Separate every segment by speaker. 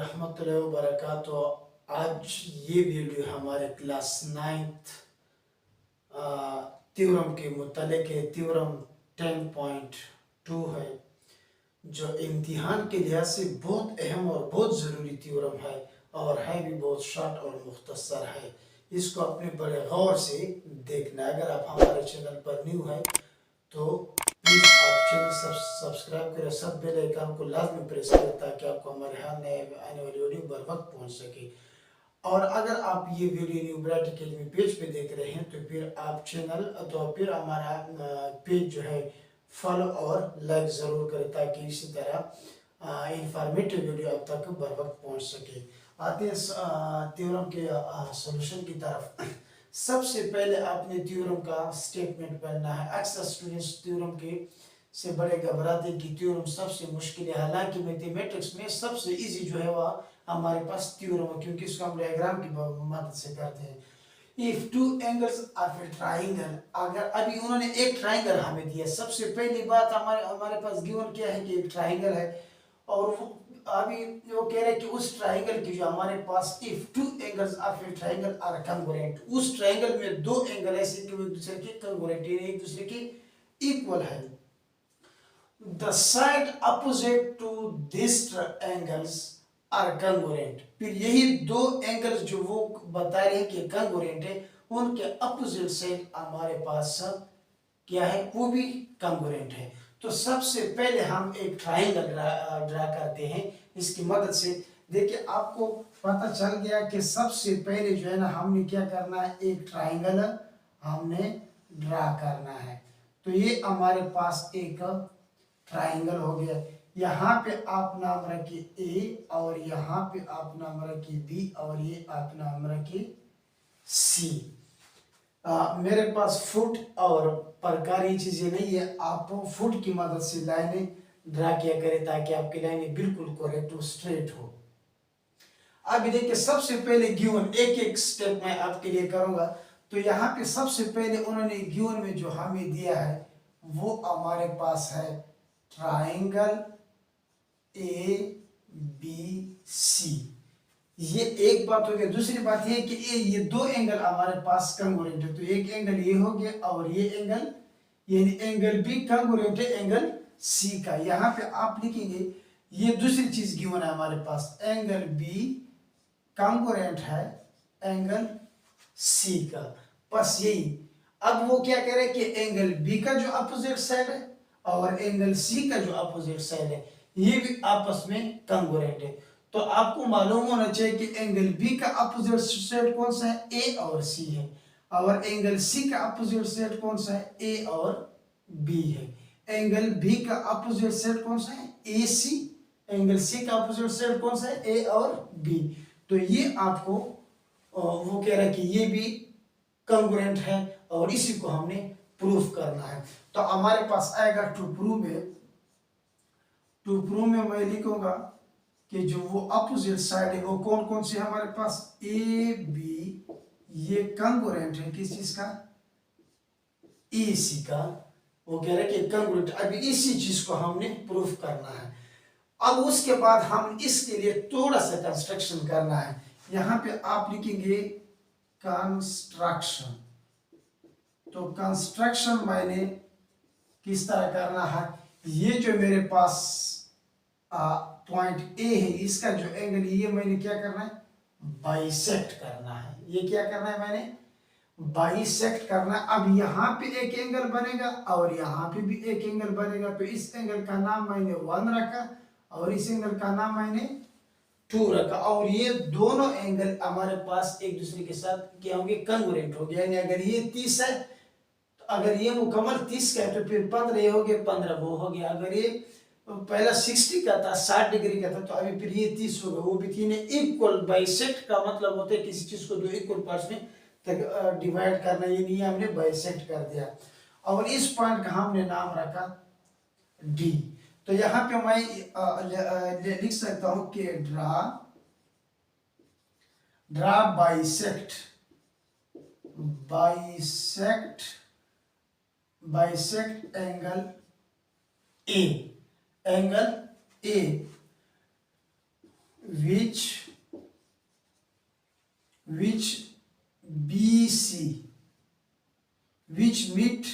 Speaker 1: रहमतुल्लाहि व बरकातुहू। आज ये वीडियो हमारे क्लास 9th थ्योरम के मुतालिक है। थ्योरम 10.2 है, जो इम्तिहान के लिहाज से बहुत अहम और बहुत ज़रूरी थ्योरम है, और है भी बहुत शॉर्ट और मुख्तसर है। इसको अपने बड़े गौर से देखना। अगर आप हमारे चैनल पर न्यू है तो प्लीज़ आप चैनल सब्सक्राइब करें, सब बेल आइकन को लाजमी प्रेस करें ताकि आपको हमारे हाथ नए आने वाली वीडियो बर वक्त पहुँच सके। और अगर आप ये video new bright academy page पे देख रहे हैं तो फिर आप चैनल तो फिर हमारा पेज जो है फॉलो और लाइक ज़रूर करें ताकि इसी तरह इंफॉर्मेटिव वीडियो आप तक बर वक्त पहुँच सके। आते हैं थ्योरम के सॉल्यूशन की तरफ। सबसे पहले आपने थ्योरम का स्टेटमेंट पढ़ना है। अक्सर स्टूडेंट्स थ्योरम के से बड़े घबराते कि थ्योरम सबसे मुश्किल है, हालांकि मैथमेटिक्स में सबसे इजी जो है वह हमारे पास थ्योरम है, क्योंकि इसको हम डायग्राम की मदद से करते हैं। If two angles of a triangle, अगर अभी उन्होंने एक ट्राइंगल हमें दिया, सबसे पहली बात हमारे पास गिवन क्या है कि एक ट्राइंगल है, और अभी वो कह रहे हैं कि उस ट्राइंगल की जो हमारे पास if two angles of a triangle are congruent, उस ट्राइंगल में दो एंगल ऐसे कि वो एक दूसरे के कंग्रुएंट, एक दूसरे के इक्वल है। The side opposite to this angles are congruent, फिर यही दो एंगल्स जो वो बता रहे हैं कि कंग्रुएंट है, उनके अपोजिट साइड हमारे पास क्या है, वो भी कंग्रुएंट है। तो सबसे पहले हम एक ट्राइंगल ड्रा करते हैं इसकी मदद से। देखिए आपको पता चल गया कि सबसे पहले जो है ना हमने क्या करना है, एक ट्राइंगल हमने ड्रा करना है। तो ये हमारे पास एक ट्राइंगल हो गया। यहाँ पे आप नाम रखिए ए, और यहाँ पे आप नाम रखिए बी, और ये आप नाम रखिए सी। मेरे पास फुट और प्रकार ये चीजें नहीं है, आप फुट की मदद से लाइनें ड्रा किया करें ताकि आपकी लाइनें बिल्कुल करेक्ट हो, स्ट्रेट हो। अभी देखिए सबसे पहले गिवन एक एक स्टेप मैं आपके लिए करूंगा। तो यहाँ पे सबसे पहले उन्होंने गिवन में जो हमें दिया है वो हमारे पास है ट्राइंगल ए बी सी। ये एक बात हो गई। दूसरी बात ये कि ये दो एंगल हमारे पास कंग्रुएंट है, तो एक एंगल ये हो गया और ये एंगल, यानी एंगल बी कंग्रुएंट है एंगल सी का। यहाँ पे आप लिखेंगे ये दूसरी चीज गिवन है हमारे पास, एंगल बी कंग्रुएंट है एंगल सी का, बस यही। अब वो क्या कह रहे हैं कि एंगल बी का जो अपोजिट साइड है और एंगल सी का जो अपोजिट साइड है ये भी आपस में कंग्रुएंट है। तो आपको मालूम होना चाहिए कि एंगल बी का अपोजिट साइड कौन सा है, ए और सी है, और एंगल सी का अपोजिट साइड कौन सा है, ए और बी है। एंगल बी का अपोजिट साइड कौन सा है, ए सी। एंगल सी का अपोजिट साइड कौन सा है, ए और बी। तो ये आपको वो कह रहा है कि ये भी कंग्रुएंट है, और इसी को हमने प्रूफ करना है। तो हमारे पास आएगा टू प्रूव है। टू प्रूव में मैं लिखूंगा कि जो वो अपोजिट साइड है वो कौन कौन से हमारे पास, ए बी, ये कंग्रुएंट है किस चीज का, ए सी का। वो कह रहे हैं कि कंग्रुएंट। अभी इसी चीज को हमने प्रूफ करना है। अब उसके बाद हम इसके लिए थोड़ा सा कंस्ट्रक्शन करना है। यहां पे आप लिखेंगे कंस्ट्रक्शन। तो कंस्ट्रक्शन मैंने किस तरह करना है, ये जो मेरे पास पॉइंट ए है इसका जो एंगल, ये मैंने क्या करना है, बाइसेक्ट करना है। ये क्या करना है, मैंने बाइसेक्ट करना है। अब यहाँ पे एक एंगल बनेगा और यहाँ पे भी एक एंगल बनेगा, तो इस एंगल का नाम मैंने 1 रखा और इस एंगल का नाम मैंने 2 रखा, और ये दोनों एंगल हमारे पास एक दूसरे के साथ क्या होंगे, कंग्रुएंट हो गया। यानी अगर ये 30 है, तो अगर ये मुकम्मल 30 का है तो फिर 15 हो गए, 15 वो हो गया। अगर ये पहला 60 का था, 60 डिग्री का था, तो अभी फिर ये 30 होगा, वो भी तीन इक्वल। बाइसेक्ट का मतलब होता है किसी चीज को दो इक्वल पार्ट्स में डिवाइड करना, ये नहीं हमने बाइसेक्ट कर दिया। और इस पॉइंट का हमने नाम रखा डी। तो यहाँ पे मैं लिख सकता हूं कि draw bisect angle A. Angle A which BC which meet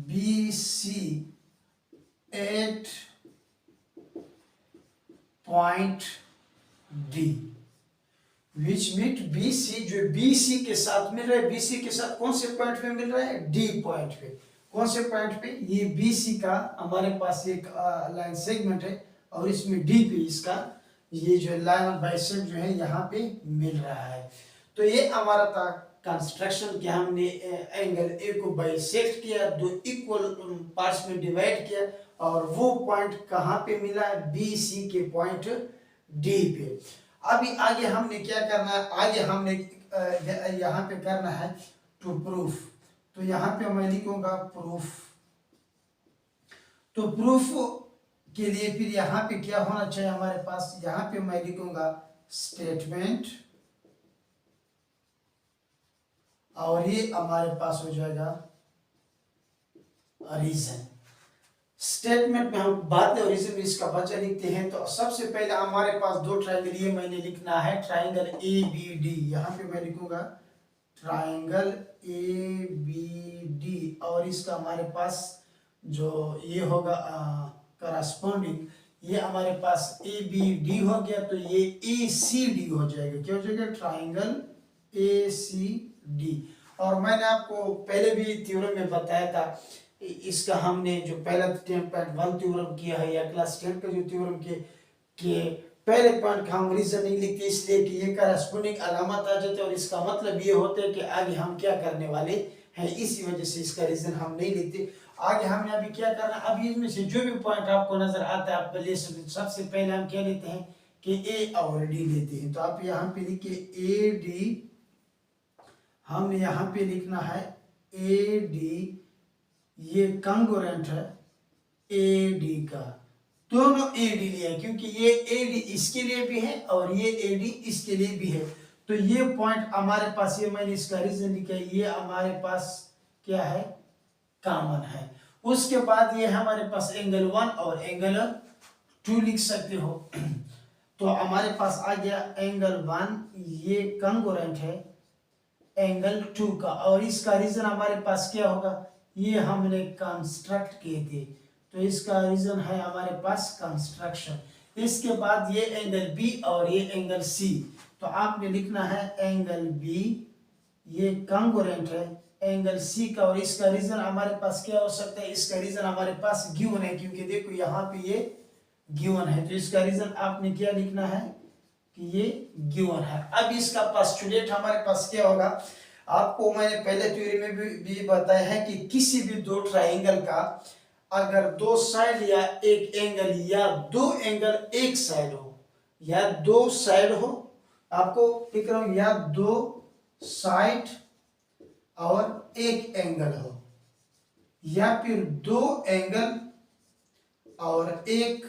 Speaker 1: BC at point D, which meet BC, जो BC के साथ मिल रहा है, BC के साथ कौन से पॉइंट पे मिल रहा है, D पॉइंट पे। कौन से पॉइंट पे, ये BC का हमारे पास एक लाइन सेगमेंट है और इसमें D पे इसका ये जो लाइन ऑफ बाइसेक्ट जो है यहाँ पे मिल रहा है। तो ये हमारा था कंस्ट्रक्शन कि हमने एंगल ए को बाइसेक्ट किया, दो इक्वल पार्ट्स में डिवाइड किया और वो पॉइंट कहाँ पे मिला, BC के पॉइंट D पे। अभी आगे हमने क्या करना है, आगे हमने यहाँ पे करना है टू प्रूफ। तो यहाँ पे मैं लिखूंगा प्रूफ। तो प्रूफ के लिए फिर यहाँ पे क्या होना चाहिए हमारे पास, यहाँ पे मैं लिखूंगा स्टेटमेंट और ये हमारे पास हो जाएगा रीजन। स्टेटमेंट में हम बात और रीजन में इसका बच्चा लिखते हैं। तो सबसे पहले हमारे पास दो ट्रायंगल, ये मैंने लिखना है ट्रायंगल ABD, यहाँ पे मैं लिखूंगा ट्रायंगल ABD और इसका हमारे पास जो ये होगा करस्पॉन्डिंग, ये हमारे पास ABD हो गया तो ये ACD हो जाएगा। क्या हो जाएगा, ट्रायंगल ACD। और मैंने आपको पहले भी थ्योरम में बताया था, इसका हमने जो पहला 10.1 थ्योरम किया है या क्लास 10 का जो थ्योरम के पहले पॉइंट का हम रीजन नहीं लिखते, इसलिए कि ये करस्पॉन्डिंग अलामत आ जाते और इसका मतलब ये होता है कि आगे हम क्या करने वाले हैं, इसी वजह से इसका रीजन हम नहीं लिखते। आगे हमने अभी क्या करना, अभी इसमें से जो भी पॉइंट आपको नजर आता है आप ले सकते। सबसे पहले हम क्या लेते हैं कि A और D लेते हैं। तो आप यहाँ पे लिखिए AD, हमने यहाँ पे लिखना है AD, ये कंगोरेंट है AD का, दोनों AD लिए क्योंकि ये AD इसके लिए भी है और ये AD इसके लिए भी है। तो ये पॉइंट हमारे पास, ये मैंने इसका रीजन लिखा है, ये हमारे पास क्या है, कॉमन है। उसके बाद ये हमारे पास एंगल 1 और एंगल 2 लिख सकते हो। तो हमारे पास आ गया एंगल 1, ये कंगोरेंट है एंगल 2 का और इसका रीजन हमारे पास क्या होगा, ये हमने कंस्ट्रक्ट किए थे तो इसका रीजन है हमारे पास कंस्ट्रक्शन। इसके बाद ये एंगल B और ये एंगल C, तो आपने लिखना है एंगल B, ये कंगोरेंट है एंगल C का और इसका रीजन हमारे पास क्या हो सकता है, इसका रीजन हमारे पास गिवन है क्योंकि देखो यहाँ पे ये गिवन है। तो इसका रीजन आपने क्या लिखना है कि ये गिवन है। अब इसका पोस्टुलेट हमारे पास क्या होगा, आपको मैंने पहले थ्योरी में भी बताया है कि किसी भी दो ट्रायंगल का अगर दो साइड या एक एंगल या दो एंगल एक साइड हो या दो साइड हो, आपको लिख रहा हूं, या दो साइड और एक एंगल हो या फिर दो एंगल और एक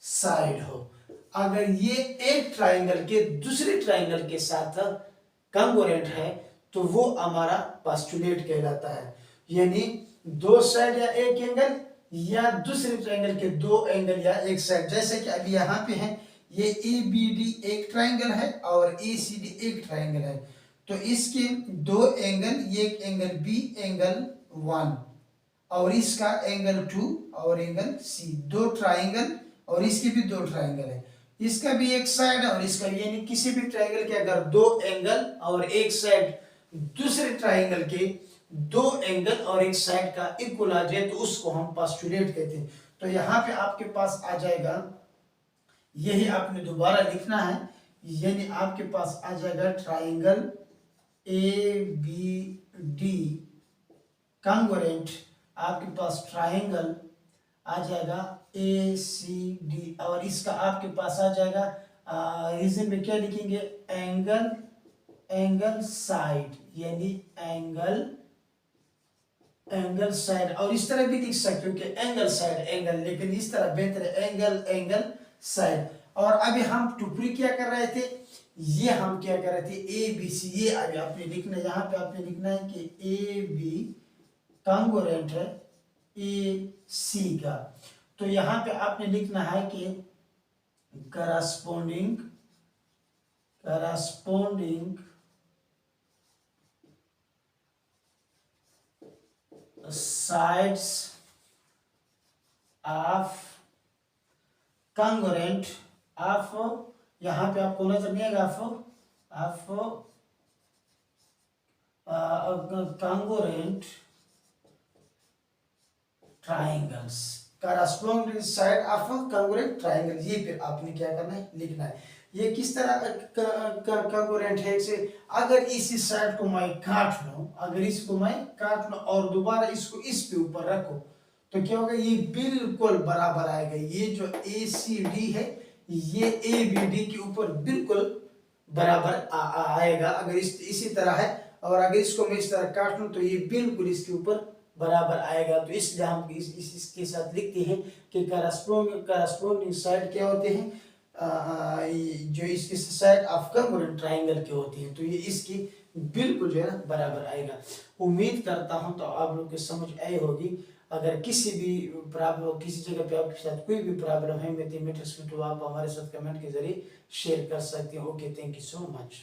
Speaker 1: साइड हो, अगर ये एक ट्रायंगल के दूसरे ट्रायंगल के साथ कंगोरेंट है तो वो हमारा पोस्टुलेट कहलाता है। यानी दो साइड या एक एंगल या दूसरे ट्रायंगल के दो एंगल या एक साइड, जैसे कि अभी यहाँ पे है ये ABD एक ट्रायंगल है और ACD एक ट्रायंगल है। तो इसके दो एंगल, ये एक एंगल B एंगल 1 और इसका एंगल 2 और एंगल C, दो ट्रायंगल और इसके भी दो ट्रायंगल है, इसका भी एक साइड और इसका भी, यानी किसी भी ट्रायंगल के अगर दो एंगल और एक साइड दूसरे ट्रायंगल के दो एंगल और एक साइड का इक्वल आ जाए तो उसको हम पोस्टुलेट कहते हैं। तो यहाँ पे आपके पास आ जाएगा, यही आपने दोबारा लिखना है, यानी आपके पास आ जाएगा ट्रायंगल ABD कंगोरेंट, आपके पास ट्रायंगल आ जाएगा ACD और इसका आपके पास आ जाएगा रीजन में क्या लिखेंगे, एंगल साइड, यानी एंगल साइड। और इस तरह भी लिख सकते हो कि एंगल साइड एंगल, लेकिन इस तरह बेहतर है एंगल साइड। और अभी हम टुकड़ी क्या कर रहे थे, ये हम क्या कर रहे थे ABC, ये अभी आपने लिखना है, यहाँ पे आपने लिखना है कि AB कंगोरेंट है ए सी का। तो यहाँ पे आपने लिखना है कि corresponding sides of congruent of, यहाँ पे आपको नजर नहीं आएगा of congruent triangles, corresponding side of congruent triangle। ये फिर आपने क्या करना है, लिखना है। ये किस तरह congruent है से, अगर इसी साइड को मैं काट लूं, अगर इसको मैं काट लूं और दोबारा इसको इस पे ऊपर रखो तो क्या होगा, ये बिल्कुल बराबर आएगा। ये जो ए सी डी है ये ए बी डी के ऊपर बिल्कुल बराबर आएगा अगर इसी तरह है, और अगर इसको मैं इस तरह काट लूं तो ये बिल्कुल इसके ऊपर बराबर आएगा। तो इसलिए हम इसके साथ लिखते हैं कि करस्पोंडिंग साइड क्या होते हैं, जो इसकी साइड ऑफ कॉन्ग्रुएंट ट्रायंगल के होती हैं। तो ये इसकी बिल्कुल जो है ना बराबर आएगा। उम्मीद करता हूं तो आप लोग को समझ आई होगी। अगर किसी भी प्रॉब्लम, किसी जगह पे आपके साथ कोई भी प्रॉब्लम है मैथमेटिक्स में, तो आप हमारे साथ कमेंट के जरिए शेयर कर सकते हैं। Okay, thank you so much.